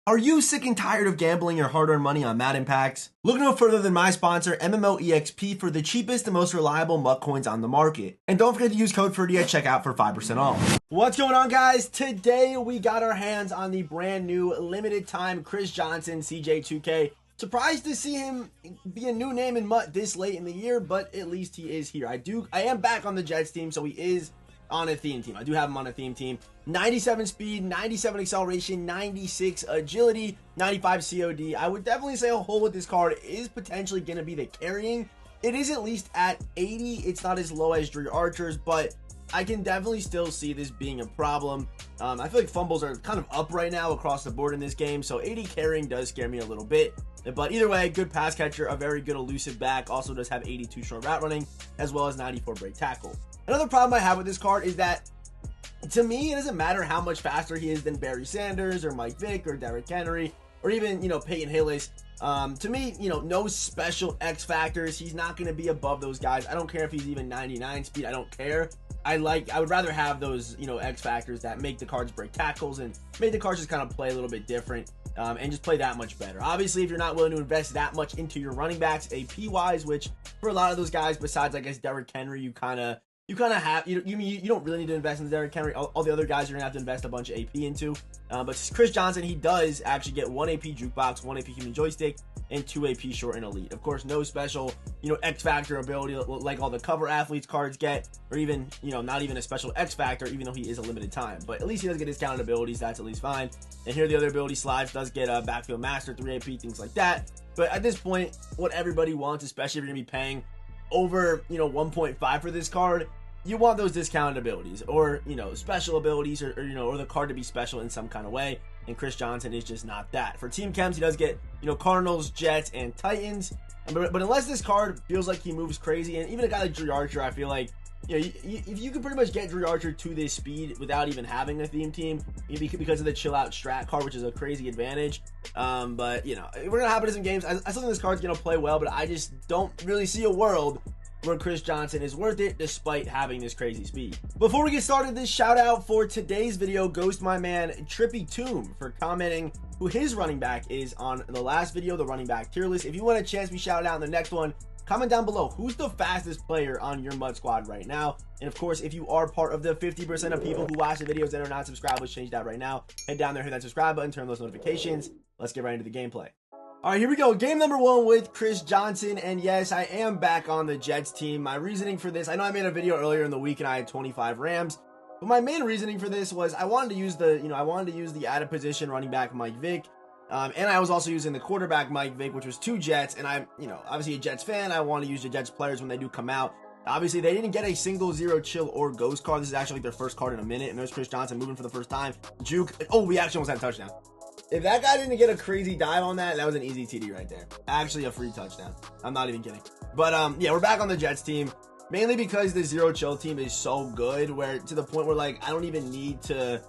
Are you sick and tired of gambling your hard-earned money on Madden packs? Look no further than my sponsor, MMOEXP, for the cheapest and most reliable MUT coins on the market. And don't forget to use code Ferdy at checkout for 5% off. What's going on, guys? Today we got our hands on the brand new limited time Chris Johnson CJ2K. Surprised to see him be a new name in MUT this late in the year, but at least he is here. I am back on the Jets team, so he is on a theme team. I do have him on a theme team. 97 speed, 97 acceleration, 96 agility, 95 COD. I would definitely say a hole with this card is potentially going to be the carrying. It is at least at 80. It's not as low as Drew Archer's, but I can definitely still see this being a problem. I feel like fumbles are kind of up right now across the board in this game, so 80 carrying does scare me a little bit. But either way, good pass catcher, a very good elusive back, also does have 82 short route running, as well as 94 break tackle. Another problem I have with this card is that, to me, it doesn't matter how much faster he is than Barry Sanders or Mike Vick or Derrick Henry or even, Peyton Hillis. To me, no special X factors. He's not going to be above those guys. I don't care if he's even 99 speed. I don't care. I would rather have those, X factors that make the cards break tackles and make the cards just kind of play a little bit different. And just play that much better. Obviously, if you're not willing to invest that much into your running backs, AP wise, which for a lot of those guys, besides I guess Derrick Henry, you kind of have, you don't really need to invest in Derrick Henry. All the other guys you're gonna have to invest a bunch of AP into. But Chris Johnson, he does actually get 1 AP jukebox, 1 AP human joystick, and 2 AP short and elite. Of course, no special, X factor ability like all the cover athletes cards get, or even, not even a special X factor, even though he is a limited time. But at least he does get discounted abilities. That's at least fine. And here the other ability slides does get a backfield master, 3 AP, things like that. But at this point, what everybody wants, especially if you're gonna be paying over 1.5 for this card, you want those discounted abilities or special abilities or the card to be special in some kind of way, and Chris Johnson is just not that. For team chems, he does get Cardinals, Jets, and Titans, but unless this card feels like he moves crazy, and even a guy like Drew Archer, I feel like if you can pretty much get Drew Archer to this speed without even having a theme team, because of the chill out strat card, which is a crazy advantage. But we're gonna happen in some games. I still think this card's gonna play well, but I just don't really see a world where Chris Johnson is worth it despite having this crazy speed. Before we get started, this shout out for today's video goes to my man Trippy Tomb for commenting who his running back is on the last video, the running back tier list. If you want a chance to be shouted out in the next one, comment down below who's the fastest player on your MUT squad right now. And of course, if you are part of the 50% of people who watch the videos that are not subscribed, let's change that right now. Head down there, hit that subscribe button, turn those notifications. Let's get right into the gameplay. All right, here we go. Game number 1 with Chris Johnson. And yes, I am back on the Jets team. My reasoning for this, I know I made a video earlier in the week and I had 25 Rams, but my main reasoning for this was I wanted to use the out of position running back Mike Vick. And I was also using the quarterback Mike Vick, which was 2 Jets. And I'm, obviously a Jets fan. I want to use the Jets players when they do come out. Obviously, they didn't get a single zero chill or ghost card. This is actually their first card in a minute. And there's Chris Johnson moving for the first time. Juke. Oh, we actually almost had a touchdown. If that guy didn't get a crazy dive on that, that was an easy TD right there. Actually, a free touchdown. I'm not even kidding. But, yeah, we're back on the Jets team. Mainly because the zero chill team is so good, where to the point where, like, I don't even need to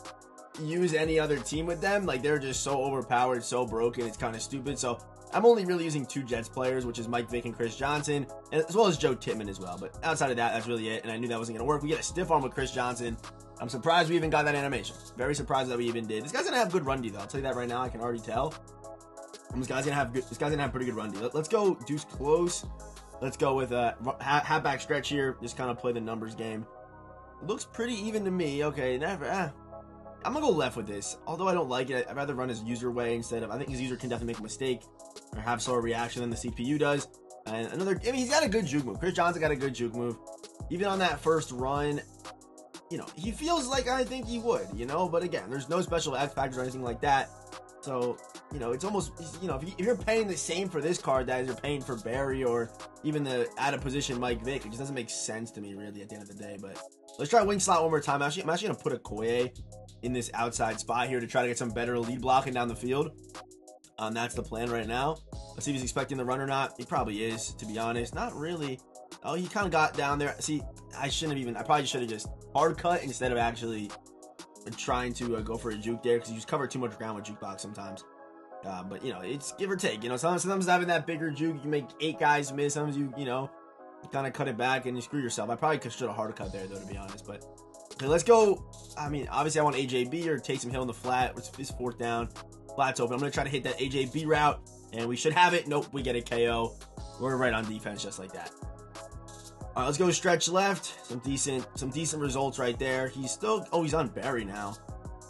use any other team with them. Like, they're just so overpowered, so broken, it's kind of stupid. So I'm only really using 2 Jets players, which is Mike Vick and Chris Johnson, and as well as Joe Tittman as well. But outside of that, that's really it, and I knew that wasn't going to work. We get a stiff arm with Chris Johnson. I'm surprised we even got that animation. Very surprised that we even did. This guy's going to have good run D, though. I'll tell you that right now. I can already tell. This guy's going to have pretty good run D. Let's go deuce close. Let's go with a halfback stretch here. Just kind of play the numbers game. Looks pretty even to me. Okay, never. I'm going to go left with this. Although I don't like it, I'd rather run his user way instead of... I think his user can definitely make a mistake or have slower reaction than the CPU does. And he's got a good juke move. Chris Johnson got a good juke move. Even on that first run, he feels like I think he would, but again, there's no special X factors or anything like that. So, it's almost, if you're paying the same for this card that you're paying for Barry or even the out of position Mike Vick, it just doesn't make sense to me really at the end of the day. But let's try wing slot one more time. I'm actually going to put a Koye in this outside spot here to try to get some better lead blocking down the field. That's the plan right now. Let's see if he's expecting the run or not. He probably is, to be honest. Not really. Oh, he kind of got down there. See, I probably should have just hard cut instead of actually trying to go for a juke there, because you just cover too much ground with jukebox sometimes. But, it's give or take. Sometimes having that bigger juke, you make 8 guys miss. Sometimes you kind of cut it back and you screw yourself. I probably should have hard cut there, though, to be honest. But, okay, let's go. I mean, obviously I want AJB or Taysom Hill in the flat, which is 4th down. Flat's open. I'm going to try to hit that AJB route, and we should have it. Nope, we get a KO. We're right on defense just like that. All right, let's go stretch left. Some decent results right there. He's still, he's on Barry now.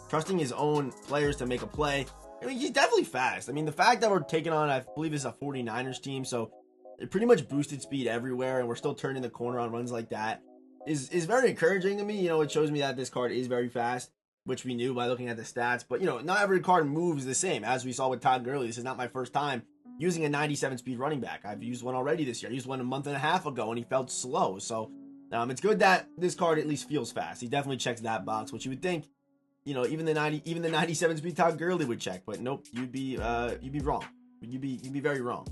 Trusting his own players to make a play. I mean, he's definitely fast. I mean, the fact that we're taking on, I believe it's a 49ers team, so it pretty much boosted speed everywhere, and we're still turning the corner on runs like that is very encouraging to me. You know, it shows me that this card is very fast, which we knew by looking at the stats. But, you know, not every card moves the same. As we saw with Todd Gurley, this is not my first time using a 97 speed running back. I've used one already this year. I used one a month and a half ago, and he felt slow. So, it's good that this card at least feels fast. He definitely checks that box, which you would think, you know, even the 97 speed Todd Gurley would check. But nope, you'd be wrong. You'd be very wrong.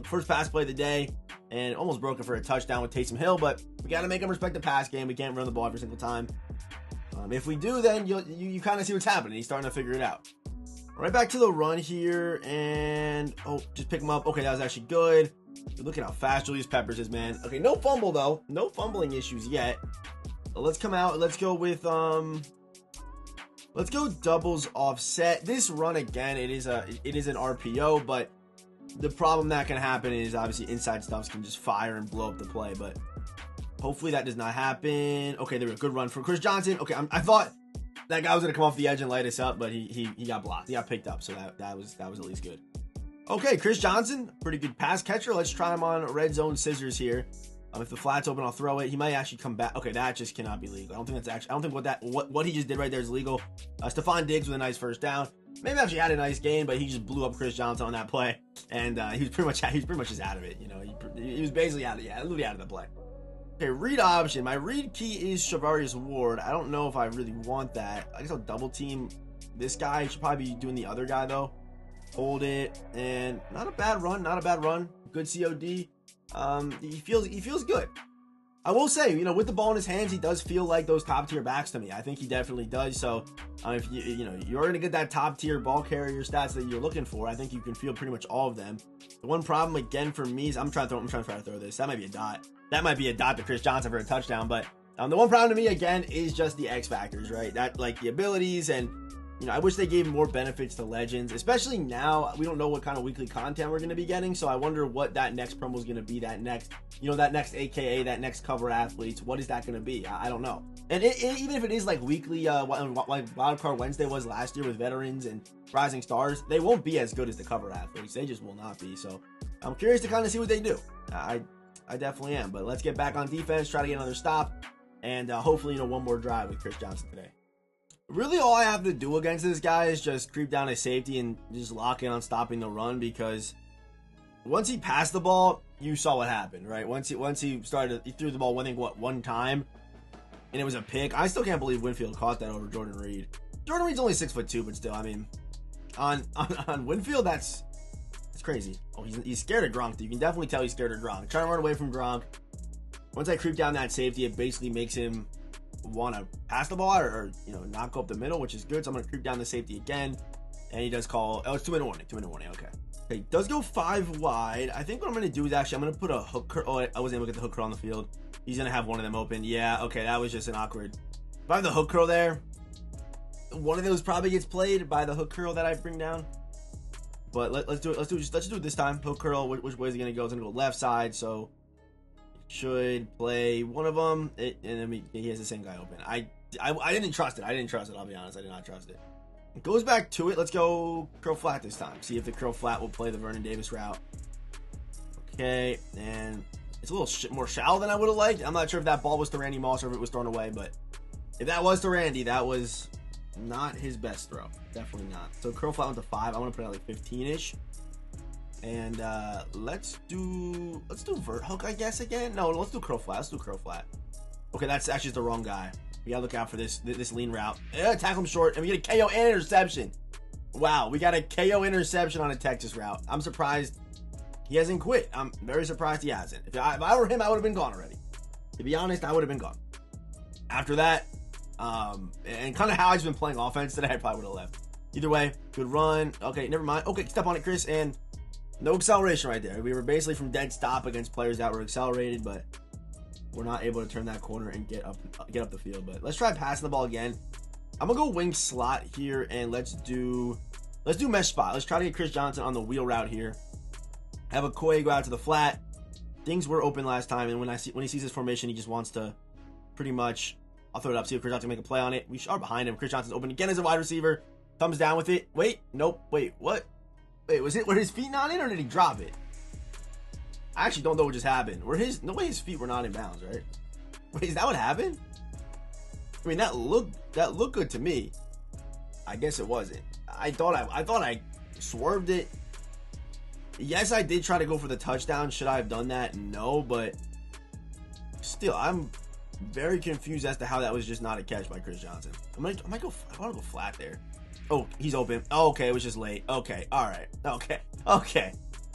First pass play of the day, and almost broke it for a touchdown with Taysom Hill, but we got to make him respect the pass game. We can't run the ball every single time. If we do, then you kind of see what's happening. He's starting to figure it out. Right back to the run here, and just pick him up. Okay, that was actually good. Look at how fast Julius Peppers is, man. Okay, no fumble though. No fumbling issues yet. Let's come out. Let's go with let's go doubles offset. This run again, it is an RPO, but the problem that can happen is obviously inside stuffs can just fire and blow up the play, but hopefully that does not happen. Okay, there we go. Good run for Chris Johnson. Okay, I thought that guy was going to come off the edge and light us up, but he got blocked. He got picked up, so that was at least good. Okay, Chris Johnson, pretty good pass catcher. Let's try him on red zone scissors here. If the flat's open, I'll throw it. He might actually come back. Okay, that just cannot be legal. I don't think what he just did right there is legal. Stephon Diggs with a nice first down. Maybe actually had a nice gain, but he just blew up Chris Johnson on that play, and he was pretty much just out of it. You know, he was basically literally out of the play. Okay, read option. My read key is Charvarius Ward. I don't know if I really want that. I guess I'll double team this guy. He should probably be doing the other guy though. Hold it, and not a bad run. Good COD. He feels good. I will say, you know, with the ball in his hands, he does feel like those top tier backs to me. I think he definitely does. So if you're going to get that top tier ball carrier stats that you're looking for, I think you can feel pretty much all of them. The one problem again for me is I'm trying to throw this. That might be a dot. That might be a dot to Chris Johnson for a touchdown. But the one problem to me again is just the X factors, right? That like the abilities, and you know, I wish they gave more benefits to legends, especially now. We don't know what kind of weekly content we're going to be getting, so I wonder what that next promo is going to be. That next AKA, that next cover athletes. What is that going to be? I don't know. And even if it is like weekly, like Wildcard Wednesday was last year with veterans and rising stars, they won't be as good as the cover athletes. They just will not be. So I'm curious to kind of see what they do. I definitely am. But let's get back on defense, try to get another stop, and hopefully, one more drive with Chris Johnson today. Really, all I have to do against this guy is just creep down his safety and just lock in on stopping the run, because once he passed the ball, you saw what happened, right? Once he threw the ball one time, and it was a pick. I still can't believe Winfield caught that over Jordan Reed. Jordan Reed's only 6'2", but still, I mean, on Winfield, that's crazy. Oh, he's scared of Gronk. You can definitely tell he's scared of Gronk. Trying to run away from Gronk. Once I creep down that safety, it basically makes him want to pass the ball or not go up the middle, which is good. So I'm going to creep down the safety again, and he does call. Oh, it's 2-minute warning. Okay, he does go 5 wide. I think what I'm going to do is actually I'm going to put a hook curl. Oh, I wasn't able to get the hook curl on the field. He's going to have one of them open. Yeah, okay, that was just an awkward. If I have the hook curl there, one of those probably gets played by the hook curl that I bring down. But let's do it. Let's just do it this time. Hook curl. Which way is it going to go? It's going to go left side. So should play one of them, and then he has the same guy open. I didn't trust it. I'll be honest. I did not trust it. It goes back to it. Let's go curl flat this time. See if the curl flat will play the Vernon Davis route. Okay, and it's a little more shallow than I would have liked. I'm not sure if that ball was to Randy Moss or if it was thrown away, but if that was to Randy, that was not his best throw. Definitely not. So curl flat went to 5. I want to put it at like 15-ish. And let's do vert hook, I guess, again. No, let's do curl flat. Okay, that's actually the wrong guy. We gotta look out for this lean route. Tackle him short, and we get a KO and interception. Wow, we got a KO interception on a Texas route. I'm surprised he hasn't quit. I'm very surprised he hasn't. If I were him, I would have been gone already. To be honest, I would have been gone. After that, and kind of how I've been playing offense today, I probably would have left. Either way, good run. Okay, never mind. Okay, step on it, Chris, and no acceleration right there. We were basically from dead stop against players that were accelerated, but we're not able to turn that corner and get up the field. But let's try passing the ball again. I'm gonna go wing slot here, and let's do Let's do mesh spot. Let's try to get Chris Johnson on the wheel route here. Have a Koye go out to the flat. Things were open last time, and when he sees this formation, he just wants to pretty much, I'll throw it up, see if Chris Johnson can make a play on it. We are behind him. Chris Johnson's open again as a wide receiver. Thumbs down with it. Wait, nope. Wait, what? Wait, were his feet not in, or did he drop it? I actually don't know what just happened. No way his feet were not in bounds, right? Wait, is that what happened? I mean, that looked good to me. I guess it wasn't. I thought I swerved it. Yes, I did try to go for the touchdown. Should I have done that? No, but still, I'm very confused as to how that was just not a catch by Chris Johnson. I want to go flat there. Oh, he's open. Oh, okay, it was just late. Okay, all right. Okay. All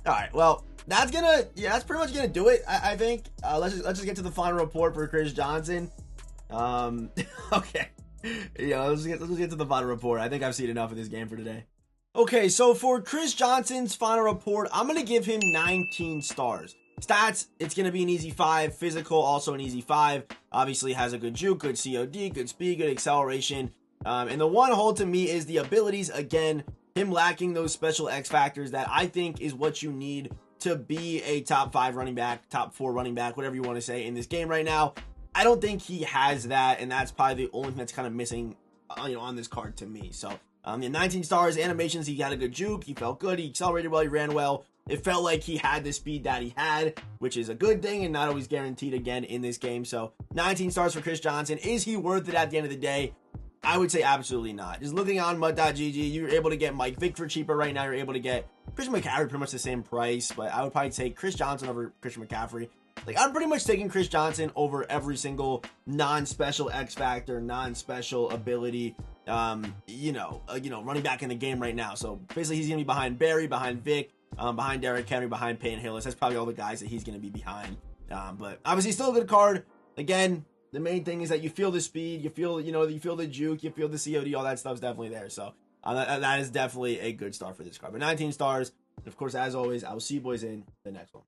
right. Well, that's pretty much gonna do it. I think. Let's just get to the final report for Chris Johnson. Okay. Yeah, let's get to the final report. I think I've seen enough of this game for today. Okay, so for Chris Johnson's final report, I'm going to give him 19 stars. Stats, it's going to be an easy 5. Physical, also an easy 5. Obviously has a good juke, good COD, good speed, good acceleration. And the one hole to me is the abilities. Again, him lacking those special X factors that I think is what you need to be a top 5 running back, top 4 running back, whatever you want to say in this game right now. I don't think he has that, and that's probably the only thing that's kind of missing, on this card to me. So, 19 stars, animations, he had a good juke, he felt good, he accelerated well, he ran well. It felt like he had the speed that he had, which is a good thing and not always guaranteed again in this game. So, 19 stars for Chris Johnson. Is he worth it at the end of the day? I would say absolutely not. Just looking on mud.gg, you're able to get Mike Vick for cheaper right now. You're able to get Christian McCaffrey pretty much the same price, but I would probably take Chris Johnson over Christian McCaffrey. Like, I'm pretty much taking Chris Johnson over every single non-special X factor, non-special ability, running back in the game right now. So basically, he's gonna be behind Barry, behind Vic, behind Derrick Henry, behind Payne Hillis. That's probably all the guys that he's gonna be behind. But obviously, still a good card. Again, the main thing is that you feel the speed, you feel the juke, you feel the COD, all that stuff's definitely there. So that is definitely a good start for this card. But 19 stars. And of course, as always, I will see you boys in the next one.